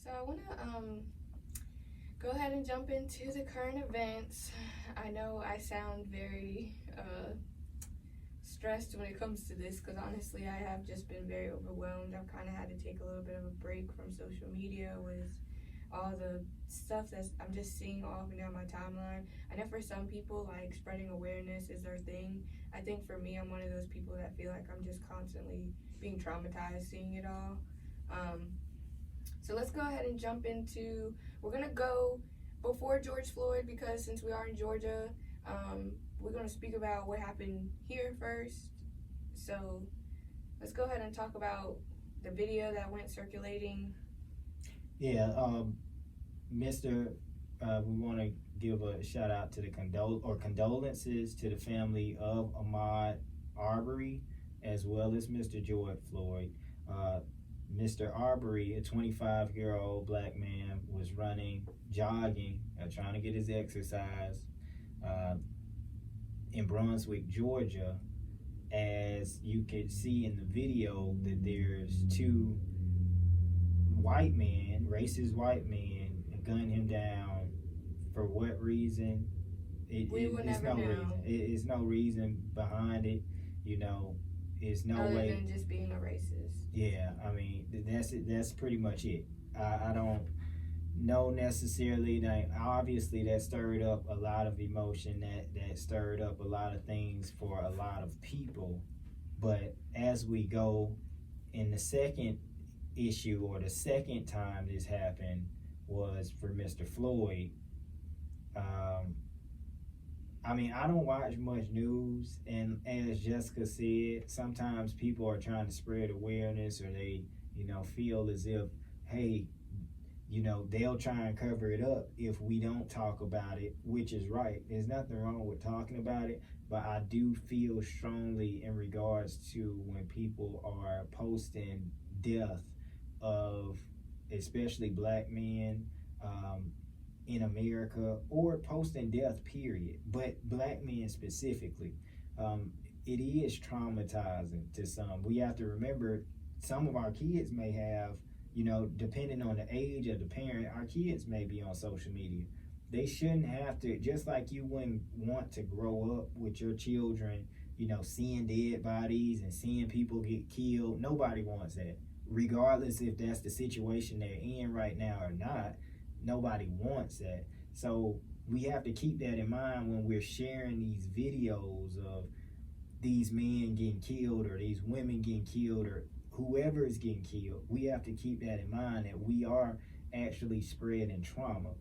So I want to go ahead and jump into the current events. I know I sound very stressed when it comes to this because honestly, I have just been very overwhelmed. I've kind of had to take a little bit of a break from social media with all the stuff that I'm just seeing all up and down my timeline. I know for some people, like spreading awareness is their thing. I think for me, I'm one of those people that feel like I'm just constantly being traumatized seeing it all. So let's go ahead and jump into, we're going to go before George Floyd because since we are in Georgia, we're going to speak about what happened here first. So let's go ahead and talk about the video that went circulating. Yeah, Mr. We want to give a shout out to the condolences to the family of Ahmaud Arbery, as well as Mr. George Floyd. Mr. Arbery, a 25-year-old black man, was jogging, trying to get his exercise in Brunswick, Georgia. As you can see in the video, that there's two white men, racist white men, gun him down. For what reason? It's no reason. It's no reason behind it. You know, it's no other way. Other than just being a racist. Yeah, I mean that's it. That's pretty much it. I don't know necessarily that. Obviously, that stirred up a lot of emotion. That stirred up a lot of things for a lot of people. But as we go in the second issue, or the second time this happened, was for Mr. Floyd. I mean, I don't watch much news, and as Jessica said, sometimes people are trying to spread awareness, or they, feel as if, hey, they'll try and cover it up if we don't talk about it, which is right. There's nothing wrong with talking about it, but I do feel strongly in regards to when people are posting death of especially black men in America, or posting death period, but black men specifically. It is traumatizing to some. We have to remember some of our kids may have, depending on the age of the parent, our kids may be on social media. They shouldn't have to, just like you wouldn't want to grow up with your children, seeing dead bodies and seeing people get killed. Nobody wants that. Regardless if that's the situation they're in right now or not, nobody wants that. So we have to keep that in mind when we're sharing these videos of these men getting killed, or these women getting killed, or whoever is getting killed. We have to keep that in mind, that we are actually spreading trauma.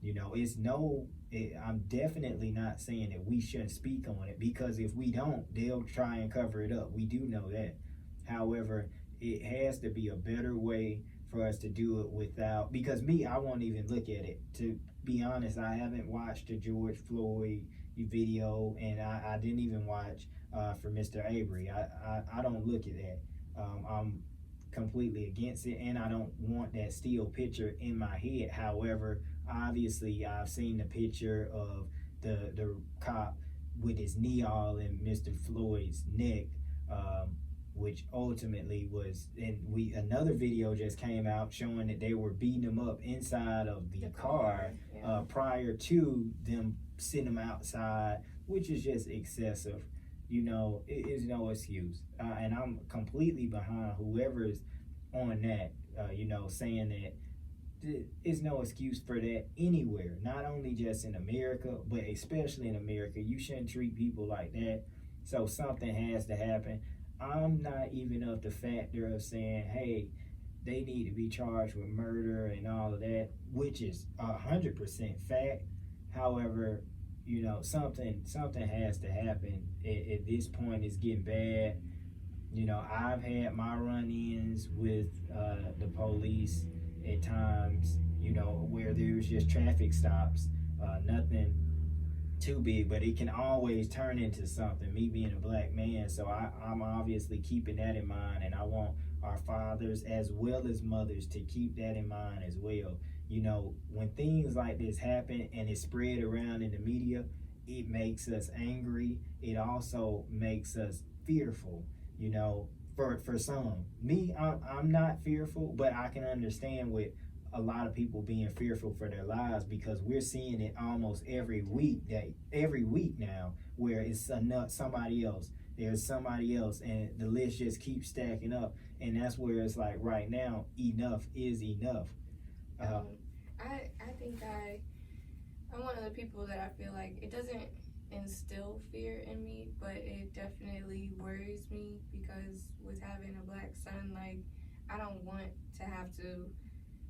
I'm definitely not saying that we shouldn't speak on it, because if we don't, they'll try and cover it up. We do know that. However, it has to be a better way for us to do it without, because I won't even look at it. To be honest, I haven't watched the George Floyd video, and I didn't even watch for Mr. Arbery. I don't look at that. I'm completely against it, and I don't want that still picture in my head. However, obviously I've seen the picture of the cop with his knee all in Mr. Floyd's neck, which ultimately was, and another video just came out showing that they were beating him up inside of the car, yeah. Prior to them sitting him outside, which is just excessive. It is no excuse, and I'm completely behind whoever's on that, saying that it's no excuse for that anywhere, not only just in America, but especially in America. You shouldn't treat people like that. So something has to happen. I'm not even of the factor of saying, hey, they need to be charged with murder and all of that, which is 100% fact. However, something has to happen. At this point, it's getting bad. I've had my run-ins with the police at times, where there's just traffic stops, nothing too big, but it can always turn into something, me being a black man. So I'm obviously keeping that in mind, and I want our fathers as well as mothers to keep that in mind as well. When things like this happen and it's spread around in the media, it makes us angry. It also makes us fearful, for some. I'm not fearful, but I can understand with a lot of people being fearful for their lives, because we're seeing it almost every week now, where it's somebody else. There's somebody else, and the list just keeps stacking up. And that's where it's like right now, enough is enough. I think I'm one of the people that I feel like it doesn't instill fear in me, but it definitely worries me, because with having a black son, like, I don't want to have to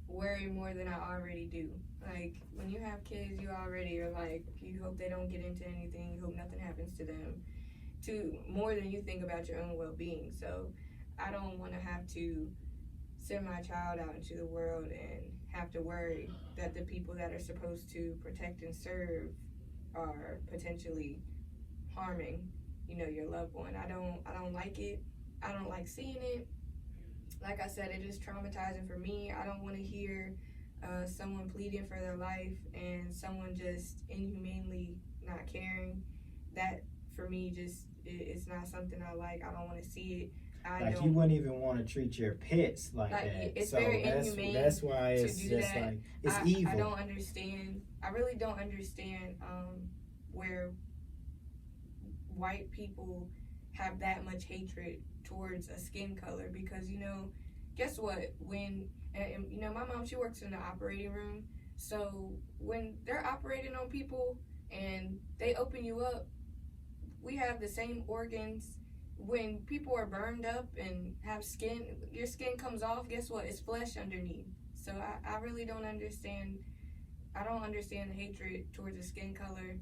worry more than I already do. Like, when you have kids, you already are like, you hope they don't get into anything, you hope nothing happens to them, to more than you think about your own well-being. So I don't want to have to send my child out into the world and have to worry that the people that are supposed to protect and serve are potentially harming, your loved one. I don't like it. I don't like seeing it. Like I said, it is traumatizing for me. I don't want to hear someone pleading for their life and someone just inhumanely not caring. That, for me, it's not something I like. I don't want to see it. You wouldn't even want to treat your pets like that. It's very inhumane. That's why it's just that. Like, it's evil. I don't understand. I really don't understand where white people have that much hatred towards a skin color, because guess what, when my mom, she works in the operating room, so when they're operating on people and they open you up, we have the same organs. When people are burned up and have skin, your skin comes off, guess what, it's flesh underneath. So I really don't understand. I don't understand the hatred towards the skin color.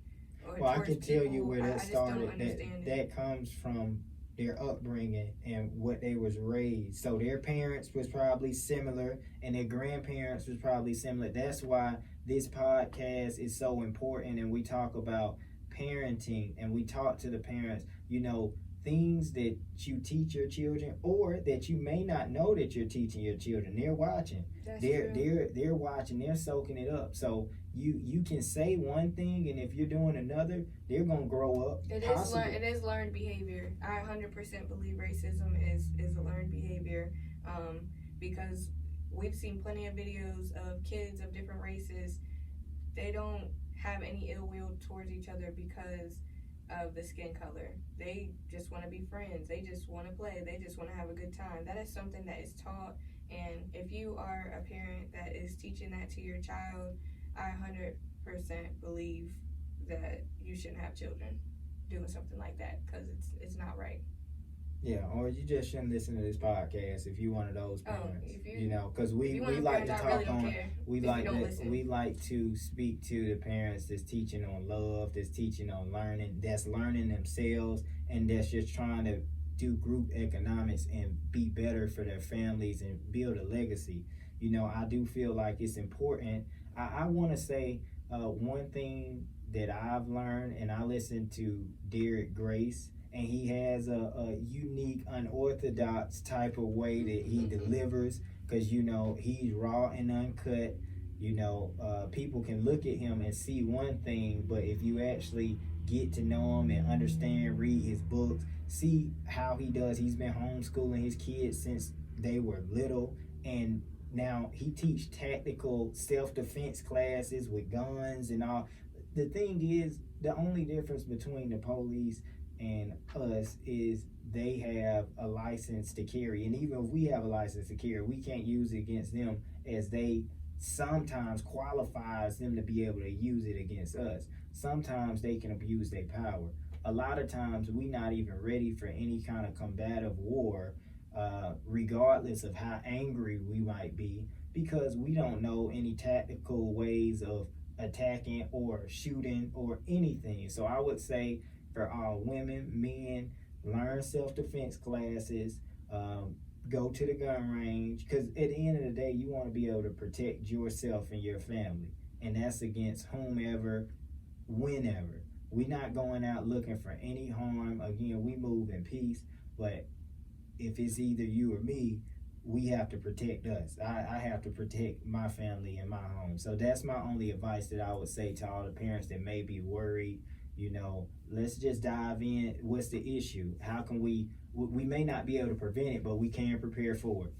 Well, I can tell you where that started. That comes from their upbringing and what they was raised. So their parents was probably similar, and their grandparents was probably similar. That's why this podcast is so important, and we talk about parenting, and we talk to the parents, things that you teach your children, or that you may not know that you're teaching your children. They're watching. They're watching. They're soaking it up. So you can say one thing, and if you're doing another, they're gonna grow up. It is learned behavior. I 100% believe racism is a learned behavior, because we've seen plenty of videos of kids of different races. They don't have any ill will towards each other because of the skin color. They just want to be friends. They just want to play. They just want to have a good time. That is something that is taught, and if you are a parent that is teaching that to your child, I 100% believe that you shouldn't have children doing something like that, because it's not right. Yeah, or you just shouldn't listen to this podcast if you're one of those parents. Because we like to talk on. We like to speak to the parents that's teaching on love, that's teaching on learning, that's learning themselves, and that's just trying to do group economics and be better for their families and build a legacy. I do feel like it's important. I want to say one thing that I've learned, and I listen to Derek Grace, and he has a unique, unorthodox type of way that he delivers, because he's raw and uncut. People can look at him and see one thing, but if you actually get to know him and understand, read his books, see how he does. He's been homeschooling his kids since they were little, and now he teach tactical self-defense classes with guns and all. The thing is, the only difference between the police and us is they have a license to carry, and even if we have a license to carry, we can't use it against them, as they sometimes qualifies them to be able to use it against us. Sometimes they can abuse their power. A lot of times we not even ready for any kind of combative war, regardless of how angry we might be, because we don't know any tactical ways of attacking or shooting or anything. So I would say, for all women, men, learn self-defense classes, go to the gun range, because at the end of the day, you want to be able to protect yourself and your family, and that's against whomever, whenever. We're not going out looking for any harm. Again, we move in peace, but if it's either you or me, we have to protect us. I have to protect my family and my home. So that's my only advice that I would say to all the parents that may be worried. Let's just dive in. What's the issue? How can we may not be able to prevent it, but we can prepare for it.